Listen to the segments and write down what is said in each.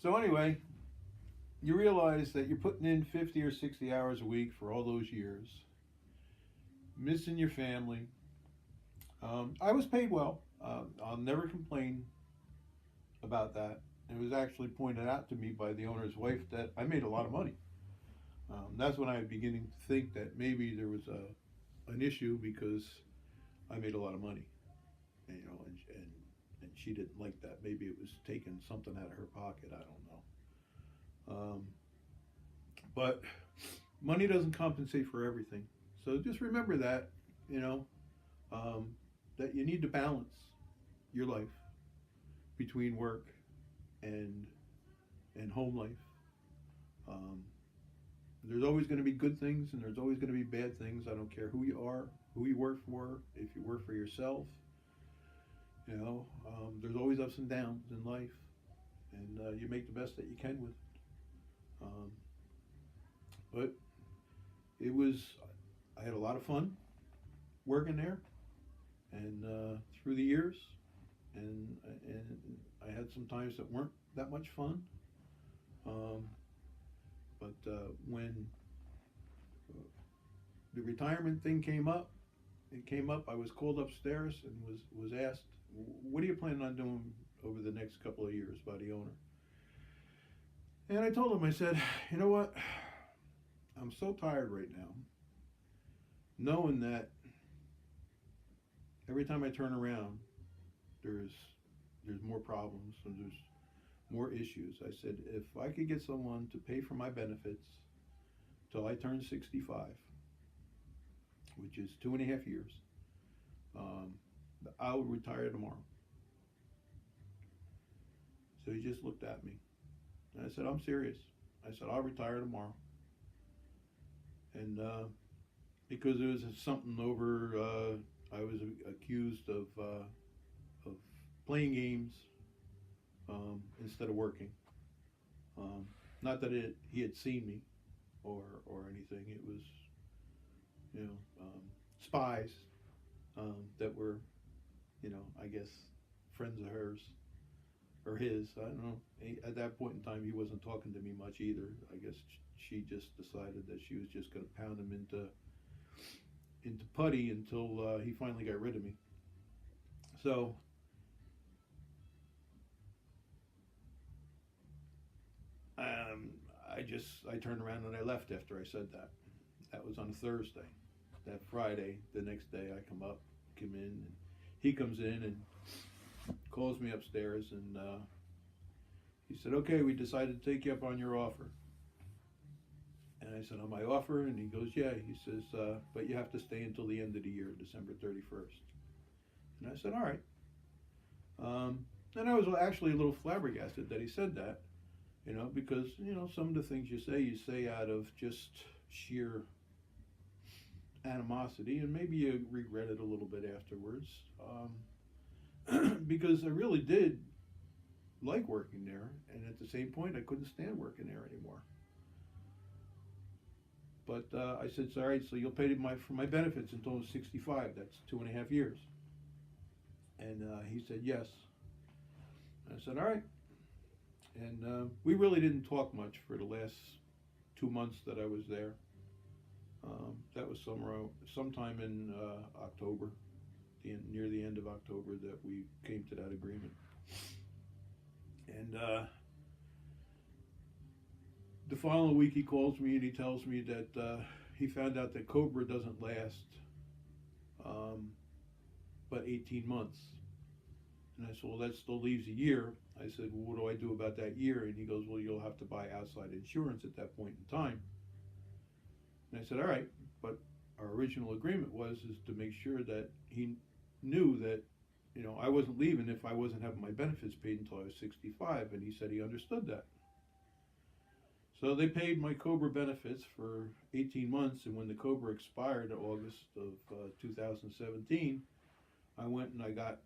So anyway, you realize that you're putting in 50 or 60 hours a week for all those years, missing your family. I was paid well. I'll never complain about that. It was actually pointed out to me by the owner's wife that I made a lot of money. That's when I was beginning to think that maybe there was an issue because I made a lot of money, and, and she didn't like that. Maybe it was taking something out of her pocket. I don't know. But money doesn't compensate for everything. So just remember that, you know, um, that you need to balance your life between work and home life. Um, there's always going to be good things and there's always going to be bad things. I don't care who you are, who you work for. If you work for yourself, there's always ups and downs in life, and you make the best that you can with it. Um, but it was, I had a lot of fun working there, and through the years, and I had some times that weren't that much fun. Um, but when the retirement thing came up, it came up. I was called upstairs and was asked, "What are you planning on doing over the next couple of years?" by the owner. And I told him, I said, "You know what? I'm so tired right now, knowing that every time I turn around, there's there's more problems and there's more issues." I said, "If I could get someone to pay for my benefits till I turn 65, which is 2.5 years, um, I will retire tomorrow." So he just looked at me. And I said, "I'm serious." I said, "I'll retire tomorrow." And because it was something over, I was accused of playing games instead of working. Um, Not that he had seen me or anything. It was, spies that were, I guess, friends of hers or his. I don't know. At that point in time, he wasn't talking to me much either. I guess she just decided that she was just going to pound him into putty until he finally got rid of me. So um, I turned around and I left after I said that. That was on a Thursday. That Friday, the next day, I come in, and he comes in and calls me upstairs, and he said, "Okay, we decided to take you up on your offer." And I said, "On my offer?" And he goes, "Yeah." He says, "But you have to stay until the end of the year, December 31st." And I said, "All right." And I was actually a little flabbergasted that he said that, because, some of the things you say out of just sheer animosity, and maybe you regret it a little bit afterwards, because I really did like working there, and at the same point, I couldn't stand working there anymore. But I said, "All right, so you'll pay for my benefits until I'm 65. That's 2.5 years." And he said, "Yes." And I said, "All right." And we really didn't talk much for the last 2 months that I was there. That was sometime in October, near the end of October, that we came to that agreement. And the following week, he calls me and he tells me that he found out that Cobra doesn't last um, but 18 months. And I said, "Well, that still leaves a year." I said, "Well, what do I do about that year?" And he goes, "Well, you'll have to buy outside insurance at that point in time." And I said, "All right, but our original agreement was is to make sure that he knew that, I wasn't leaving if I wasn't having my benefits paid until I was 65." And he said he understood that. So they paid my Cobra benefits for 18 months, and when the Cobra expired in August of 2017, I went and I got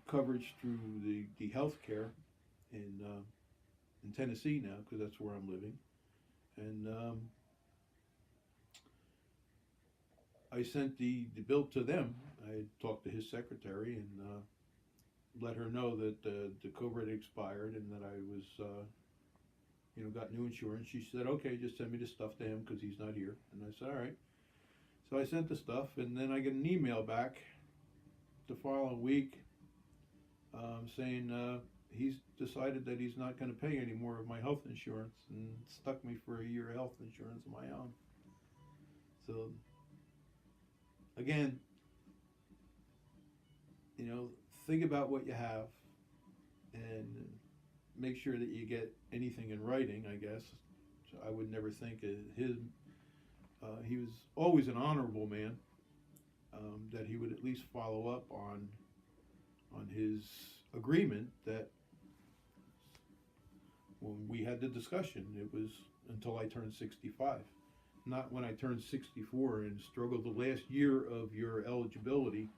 coverage through the health care in Tennessee now, because that's where I'm living. And I sent the bill to them. I talked to his secretary, and let her know that the code red expired and that I was, got new insurance. She said, okay, just send me the stuff to him because he's not here. And I said, all right. So I sent the stuff, and then I get an email back the following week saying he's decided that he's not going to pay any more of my health insurance and stuck me for a year of health insurance of my own. So, again, think about what you have and make sure that you get anything in writing, I guess. So I would never think he was always an honorable man, that he would at least follow up on his agreement that when we had the discussion, it was until I turned 65. Not when I turned 64 and struggled the last year of your eligibility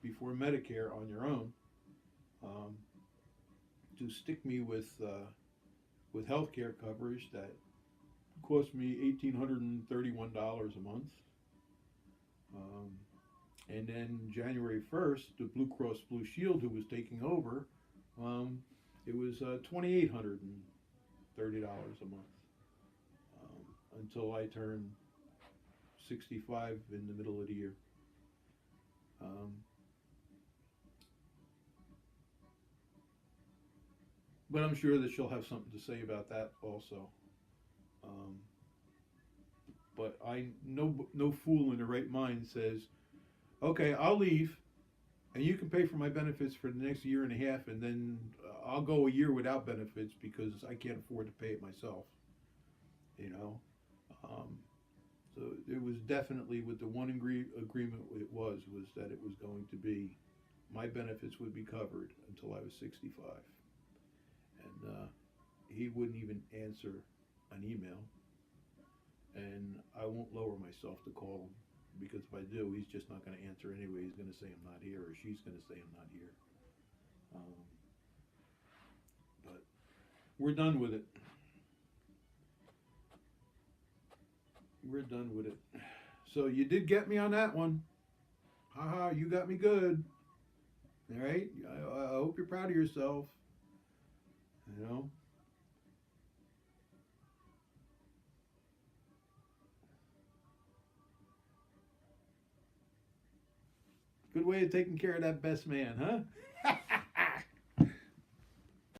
before Medicare on your own, to stick me with health care coverage that cost me $1,831 a month. And then January 1st, the Blue Cross Blue Shield, who was taking over, it was $2,830 a month, until I turned 65 in the middle of the year. But I'm sure that she'll have something to say about that also. But no fool in the right mind says, okay, I'll leave, and you can pay for my benefits for the next year and a half, and then I'll go a year without benefits because I can't afford to pay it myself. So it was definitely, with the one agreement it was that it was going to be, my benefits would be covered until I was 65. And he wouldn't even answer an email, and I won't lower myself to call him, because if I do, he's just not going to answer anyway. He's going to say I'm not here, or she's going to say I'm not here. But we're done with it. We're done with it. So you did get me on that one. Haha, you got me good. All right? I hope you're proud of yourself. Good way of taking care of that best man, huh?